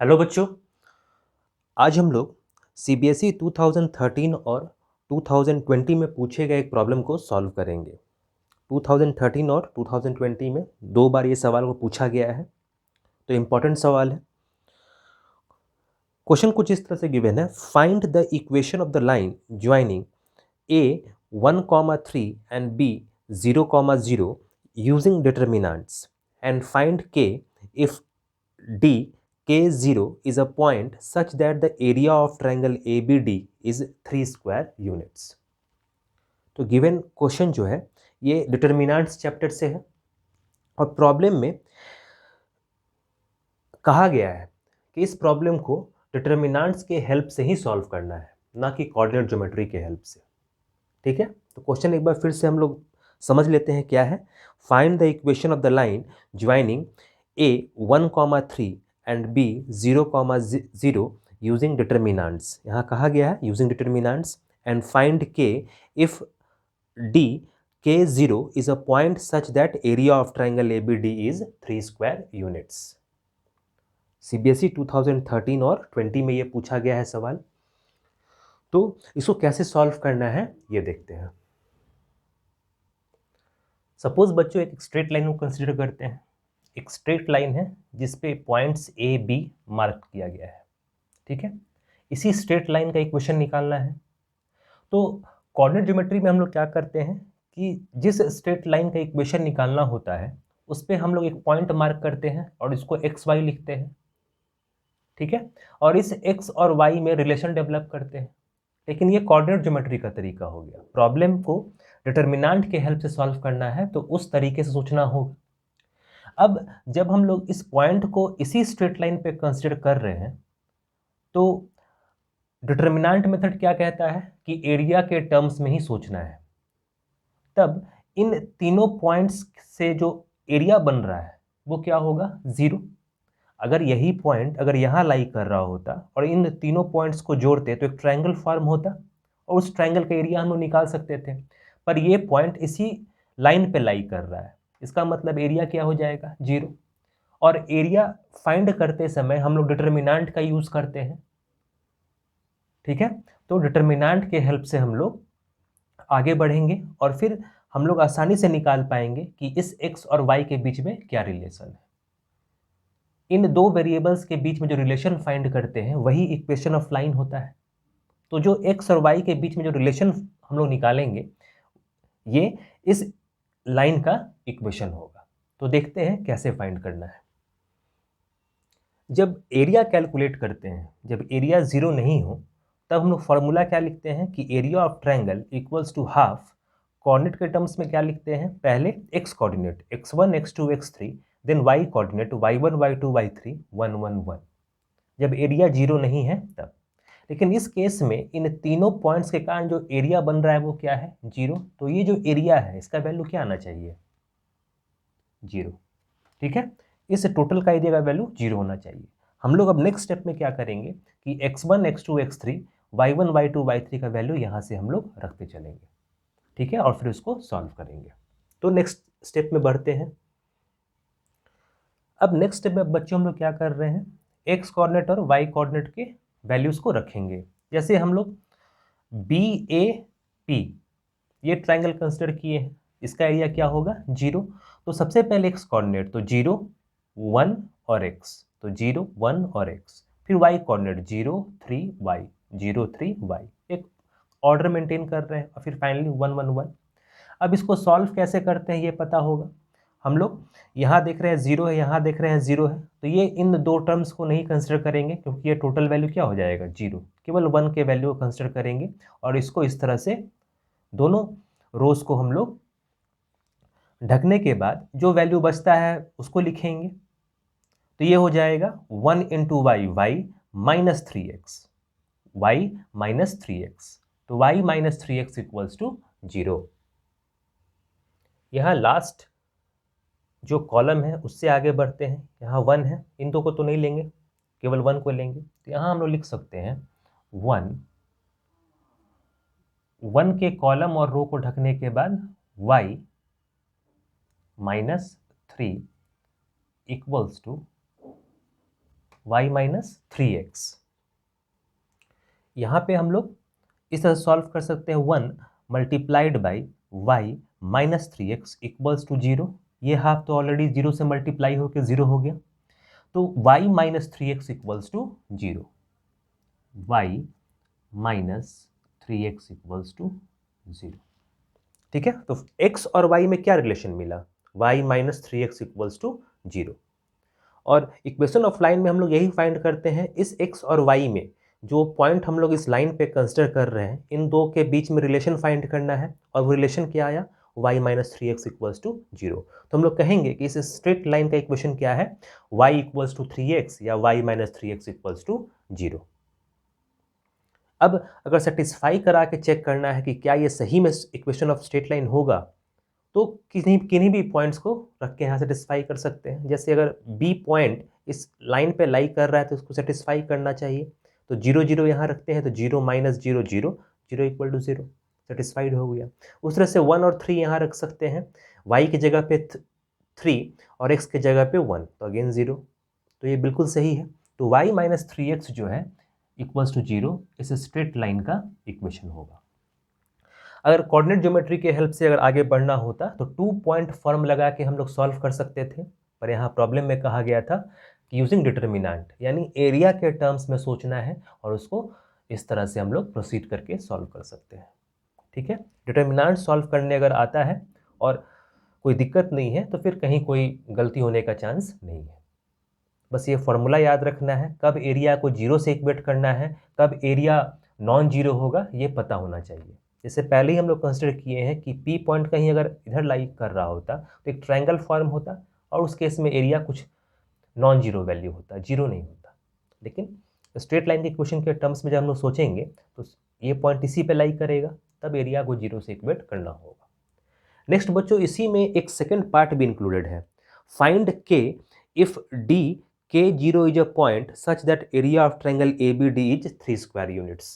Hello बच्चों, आज हम लोग सीबीएसई 2013 और 2020 में पूछे गए एक प्रॉब्लम को सॉल्व करेंगे। 2013 और 2020 में दो बार ये सवाल को पूछा गया है, तो इम्पॉर्टेंट सवाल है। क्वेश्चन कुछ इस तरह से गिवन है, find the equation of the line joining A 1,3 and B 0,0 using determinants and find k if D K0 is a point such that the area of triangle ABD is 3 square units। तो given question जो है ये determinants chapter से है और problem में कहा गया है कि इस प्रॉब्लम को डिटर्मिनेंट्स के हेल्प से ही सॉल्व करना है, ना कि कोऑर्डिनेट ज्योमेट्री के हेल्प से। ठीक है, तो क्वेश्चन एक बार फिर से हम लोग समझ लेते हैं क्या है। Find the equation of the line joining A 1,3 and B 0,0 using determinants. यहाँ कहा गया है using determinants and find K if D K0 is a point such that area of triangle ABD is 3 square units। CBSE 2013 और 20 में ये पूछा गया है सवाल, तो इसको कैसे सॉल्व करना है ये देखते हैं। सपोज बच्चों एक स्ट्रेट लाइन को कंसिडर करते हैं। एक स्ट्रेट लाइन है जिस पे पॉइंट्स ए बी मार्क किया गया है। ठीक है, इसी स्ट्रेट लाइन का इक्वेशन निकालना है। तो कोऑर्डिनेट ज्योमेट्री में हम लोग क्या करते हैं कि जिस स्ट्रेट लाइन का इक्वेशन निकालना होता है उस पे हम लोग एक पॉइंट मार्क करते हैं और इसको एक्स वाई लिखते हैं। ठीक है, और इस एक्स और वाई में रिलेशन डेवलप करते हैं। लेकिन ये कोऑर्डिनेट ज्योमेट्री का तरीका हो गया। प्रॉब्लम को डिटर्मिनेंट के हेल्प से सॉल्व करना है तो उस तरीके से सोचना होगा। अब जब हम लोग इस पॉइंट को इसी स्ट्रेट लाइन पे कंसीडर कर रहे हैं तो डिटर्मिनेंट मेथड क्या कहता है कि एरिया के टर्म्स में ही सोचना है। तब इन तीनों पॉइंट्स से जो एरिया बन रहा है वो क्या होगा, 0। अगर यही पॉइंट अगर यहाँ लाई कर रहा होता और इन तीनों पॉइंट्स को जोड़ते तो एक ट्रायंगल फॉर्म होता और उस ट्रायंगल का एरिया हम लोग निकाल सकते थे। पर ये पॉइंट इसी लाइन पे लाई कर रहा है, इसका मतलब एरिया क्या हो जाएगा, 0। और एरिया फाइंड करते समय हम लोग डिटर्मिनेंट का यूज करते हैं। ठीक है, तो डिटर्मिनेंट के हेल्प से हम लोग आगे बढ़ेंगे और फिर हम लोग आसानी से निकाल पाएंगे कि इस x और y के बीच में क्या रिलेशन है। इन दो वेरिएबल्स के बीच में जो रिलेशन फाइंड करते हैं वही इक्वेशन ऑफ लाइन होता है। तो जो x और y के बीच में जो रिलेशन हम लोग निकालेंगे ये इस लाइन का इक्वेशन होगा। तो देखते हैं कैसे फाइंड करना है। जब एरिया कैलकुलेट करते हैं, जब एरिया 0 नहीं हो तब हम लोग फॉर्मूला क्या लिखते हैं कि area of triangle equals to half. Coordinate के टर्म्स में क्या लिखते हैं, पहले x coordinate x1 x2 x3, then y coordinate y1 y2 y3 1 1 1। जब एरिया 0 नहीं है तब। लेकिन इस केस में इन तीनों पॉइंट्स के कारण जो एरिया बन रहा है वो क्या है, 0। तो ये जो एरिया है इसका वैल्यू क्या आना चाहिए, 0। ठीक है, इस टोटल का एरिया का वैल्यू 0 होना चाहिए। हम लोग अब नेक्स्ट स्टेप में क्या करेंगे कि x1 x2 x3 y1 y2 y3 का वैल्यू यहाँ से हम लोग रखते चलेंगे। ठीक है, और फिर उसको सॉल्व करेंगे। तो नेक्स्ट स्टेप में बढ़ते हैं। अब नेक्स्ट स्टेप में बच्चों हम लोग क्या कर रहे हैं, x कोऑर्डिनेट और y कोऑर्डिनेट के वैल्यूज को रखेंगे। जैसे हम लोग BAP ये ट्राइंगल कंसिडर किए हैं, इसका एरिया क्या होगा, 0। तो सबसे पहले x कोऑर्डिनेट तो 0 1 और x, तो 0 1 और x। फिर y कोऑर्डिनेट 0 3 y 0 3 y, एक ऑर्डर मेंटेन कर रहे हैं और फिर फाइनली 1 1 1। अब इसको सॉल्व कैसे करते हैं ये पता होगा। हम लोग यहाँ देख रहे हैं 0 है, यहाँ देख रहे हैं 0 है, तो ये इन दो टर्म्स को नहीं कंसिडर करेंगे क्योंकि ये टोटल वैल्यू क्या हो जाएगा, 0। केवल 1 के वैल्यू को कंसिडर करेंगे और इसको इस तरह से दोनों रोज को हम लोग ढकने के बाद जो वैल्यू बचता है उसको लिखेंगे। तो ये हो जाएगा 1 into y y minus 3x, y minus 3x। तो y minus 3x equals to 0। यहाँ लास्ट जो कॉलम है उससे आगे बढ़ते हैं। यहाँ 1 है, इन दो को तो नहीं लेंगे, केवल 1 को लेंगे। तो यहाँ हम लोग लिख सकते हैं 1 के कॉलम और रो को ढकने के बाद y minus 3 equals to y minus 3x। यहाँ पे हम लोग इस तरह सॉल्व कर सकते हैं 1 multiplied by y minus 3x equals to 0। ये हाफ तो ऑलरेडी 0 से मल्टीप्लाई होकर 0 हो गया, तो y minus 3x equals to 0। y minus 3x equals to 0। ठीक है, तो x और y में क्या रिलेशन मिला? y minus 3x equals to 0। और इक्वेशन ऑफ लाइन में हम लोग यही फाइंड करते हैं, इस x और y में जो पॉइंट हम लोग इस लाइन पे कंसिडर कर रहे हैं, इन दो के बीच में रिलेशन फाइंड करना है। और वो रिलेशन क्या आया? y minus 3x equals to 0। तो हम लोग कहेंगे कि इस स्ट्रेट लाइन का इक्वेशन क्या है? y इक्वल्स टू 3x या y minus 3x equals to 0। अब अगर सेटिस्फाई करा के चेक करना है कि क्या ये सही में इक्वेशन ऑफ स्ट्रेट लाइन होगा, तो किन्हीं किन्हीं भी पॉइंट्स को रख के यहाँ सेटिस्फाई कर सकते हैं। जैसे अगर बी पॉइंट इस लाइन पे लाई कर रहा है तो उसको सेटिस्फाई करना चाहिए, तो 0 0 यहाँ रखते हैं, तो 0 माइनस 0 0 0 इक्वल टू 0, सेटिस्फाइड हो गया। उस तरह से 1 और 3 यहाँ रख सकते हैं, y की जगह पे 3 और x की जगह पे 1, तो अगेन 0, तो ये बिल्कुल सही है। तो y माइनस 3x जो है इक्वल्स टू 0 इस स्ट्रेट लाइन का इक्वेशन होगा। अगर कोऑर्डिनेट ज्योमेट्री के हेल्प से अगर आगे बढ़ना होता तो 2 पॉइंट फॉर्म लगा के हम लोग सॉल्व कर सकते थे, पर यहाँ प्रॉब्लम में कहा गया था कि यूजिंग डिटर्मिनेंट, यानी एरिया के टर्म्स में सोचना है, और उसको इस तरह से हम लोग प्रोसीड करके सॉल्व कर सकते हैं। ठीक है, डिटर्मिनेंट सॉल्व करने अगर आता है और कोई दिक्कत नहीं है तो फिर कहीं कोई गलती होने का चांस नहीं है। बस ये फॉर्मूला याद रखना है, कब एरिया को 0 से इक्वेट करना है, कब एरिया नॉन जीरो होगा, ये पता होना चाहिए। जैसे पहले ही हम लोग कंसिडर किए हैं कि पी पॉइंट कहीं अगर इधर लाई कर रहा होता तो एक ट्रायंगल फॉर्म होता, और उस केस में एरिया कुछ नॉन जीरो वैल्यू होता, जीरो नहीं होता। लेकिन स्ट्रेट लाइन के क्वेश्चन के टर्म्स में जब हम लोग सोचेंगे तो ये पॉइंट इसी पे लाई करेगा, तब एरिया को 0 से इक्वेट करना होगा। नेक्स्ट बच्चों, इसी में एक सेकेंड पार्ट भी इंक्लूडेड है, find k if D K0 is a point such that area of triangle ABD is 3 square units।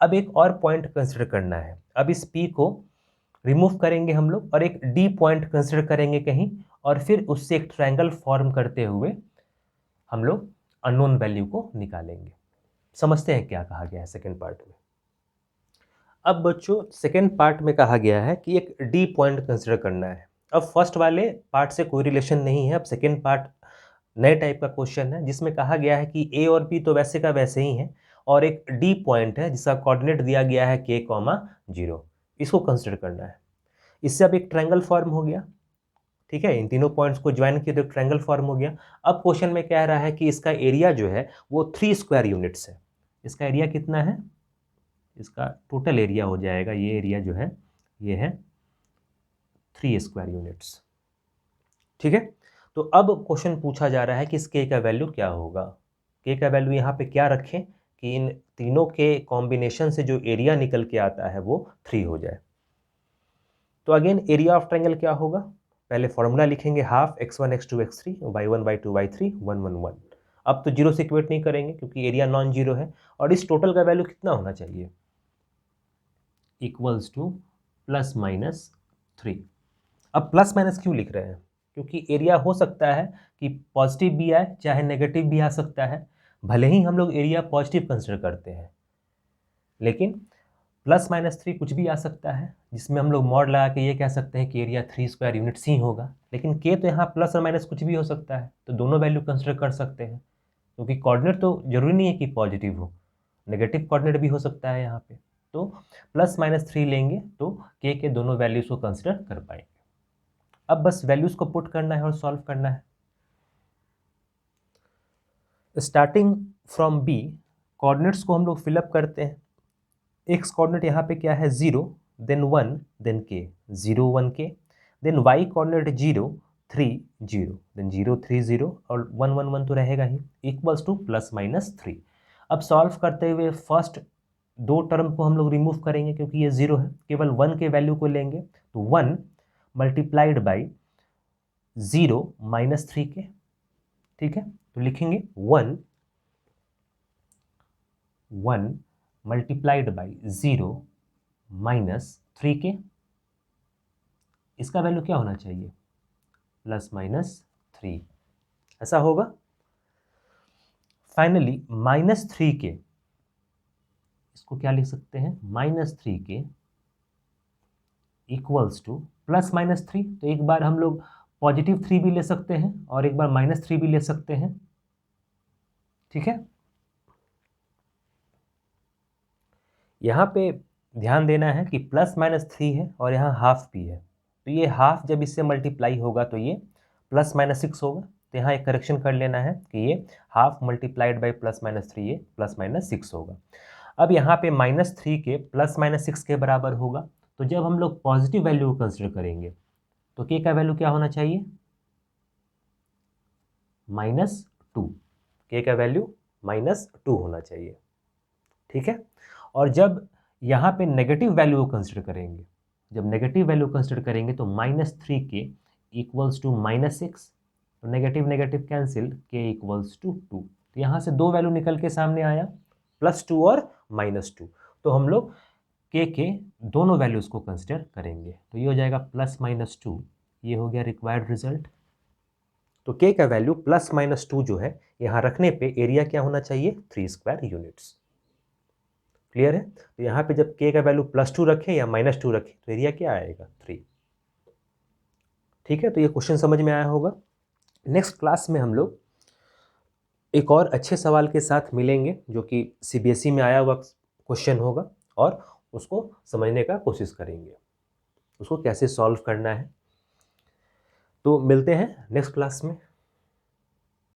अब एक और पॉइंट कंसिडर करना है। अब इस P को रिमूव करेंगे हम लोग और एक D पॉइंट कंसिडर करेंगे कहीं, और फिर उससे एक ट्रायंगल फॉर्म करते हुए हम लोग अननोन वैल्यू को निकालेंगे। समझते हैं क्या कहा गया है सेकेंड पार्ट में। अब बच्चों सेकेंड पार्ट में कहा गया है कि एक D पॉइंट कंसिडर करना है। अब फर्स्ट वाले पार्ट से कोई रिलेशन नहीं है, अब सेकेंड पार्ट नए टाइप का क्वेश्चन है जिसमें कहा गया है कि ए और बी तो वैसे का वैसे ही है, और एक डी पॉइंट है जिसका कोऑर्डिनेट दिया गया है k, 0। इसको कंसिडर करना है। इससे अब एक ट्रायंगल फॉर्म हो गया। ठीक है, इन तीनों पॉइंट्स को ज्वाइन किया तो एक ट्रायंगल फॉर्म हो गया। अब क्वेश्चन में कह रहा है कि इसका एरिया जो है वो 3 स्क्वायर यूनिट्स है। इसका एरिया कितना है? इसका टोटल एरिया हो जाएगा, ये एरिया जो है ये है 3 स्क्वायर यूनिट्स। ठीक है, तो अब क्वेश्चन पूछा जा रहा है कि इस k का वैल्यू क्या होगा। k का वैल्यू यहाँ पे क्या रखें कि इन तीनों के कॉम्बिनेशन से जो एरिया निकल के आता है वो 3 हो जाए। तो अगेन एरिया ऑफ ट्रायंगल क्या होगा? पहले फॉर्मूला लिखेंगे, half x1 x2 x3 y1 y2 y3 1 1 1। अब तो 0 से इक्वेट नहीं करेंगे क्योंकि एरिया नॉन जीरो है, और इस टोटल का वैल्यू कितना होना चाहिए? Equals two plus minus 3। अब प्लस माइनस क्यों लिख रहे हैं? क्योंकि एरिया हो सकता है कि पॉजिटिव भी आए चाहे नेगेटिव भी आ सकता है। भले ही हम लोग एरिया पॉजिटिव कंसिडर करते हैं, लेकिन प्लस माइनस 3 कुछ भी आ सकता है, जिसमें हम लोग मॉड लगा के ये कह सकते हैं कि एरिया 3 स्क्वायर यूनिट्स ही होगा। लेकिन के तो यहाँ प्लस और माइनस कुछ भी हो सकता है, तो दोनों वैल्यू कंसिडर कर सकते हैं, क्योंकि कोऑर्डिनेट तो जरूरी नहीं है कि पॉजिटिव हो, नेगेटिव कोऑर्डिनेट भी हो सकता है यहाँ पे। तो प्लस माइनस 3 लेंगे तो के दोनों वैल्यूज को कंसिडर कर पाएंगे। अब बस वैल्यूज को पुट करना है और सॉल्व करना है। स्टार्टिंग फ्रॉम बी, कोऑर्डिनेट्स को हम लोग फिलअप करते हैं। एक्स कोऑर्डिनेट यहाँ पे क्या है? 0, देन 1, देन के, 0 1 के, देन वाई कोऑर्डिनेट 0 3 0, देन 0 3 0 और 1 1 1 तो रहेगा ही, इक्वल्स टू प्लस माइनस 3। अब सॉल्व करते हुए फर्स्ट दो टर्म को हम लोग रिमूव करेंगे क्योंकि ये 0 है, केवल 1 के वैल्यू को लेंगे, तो 1 मल्टीप्लाइड बाई 0 माइनस 3 के। ठीक है, तो लिखेंगे 1 मल्टीप्लाइड बाई 0 माइनस 3 के। इसका वैल्यू क्या होना चाहिए? प्लस माइनस 3, ऐसा होगा। फाइनली -3k, इसको क्या लिख सकते हैं, -3k इक्वल्स टू +-3, तो एक बार हम लोग +3 भी ले सकते हैं और एक बार -3 भी ले सकते हैं, ठीक है। यहाँ पे ध्यान देना है कि +-3 है और यहाँ हाफ भी है, तो ये हाफ जब इससे मल्टीप्लाई होगा तो ये +-6 होगा, तो यहाँ एक करेक्शन कर लेना है कि ये हाफ मल्टीप्लाइड बाई +-3 ये +-6 होगा। अब यहाँ पे -3 के +-6 के बराबर होगा, तो जब हम लोग पॉजिटिव वैल्यू को कंसिडर करेंगे तो k का वैल्यू क्या होना चाहिए, -2, k का वैल्यू -2 होना चाहिए, ठीक है। और जब यहाँ पे नेगेटिव वैल्यू को कंसिडर करेंगे, जब नेगेटिव वैल्यू कंसिडर करेंगे तो -3k इक्वल्स टू -6, तो negative negative cancel, k equals to 2, तो यहाँ से दो वैल्यू निकल के सामने आया, +2 और -2, तो हम लोग k के दोनों वैल्यूज़ को कंसिडर करेंगे, तो ये हो जाएगा +-2, ये हो गया रिक्वायर्ड रिजल्ट। तो k का वैल्यू +-2 जो है यहाँ रखने पे एरिया क्या होना चाहिए, 3 स्क्वायर यूनिट्स। क्लियर है। तो यहाँ पे जब k का वैल्यू +2 रखें या -2 रखें तो एरिया क्या आएगा, 3। ठीक है, तो ये क्वेश्चन समझ में आया होगा। नेक्स्ट क्लास में हम लोग एक और अच्छे सवाल के साथ मिलेंगे जो कि CBSE में आया हुआ क्वेश्चन होगा और उसको समझने का कोशिश करेंगे, उसको कैसे सॉल्व करना है। तो मिलते हैं नेक्स्ट क्लास में।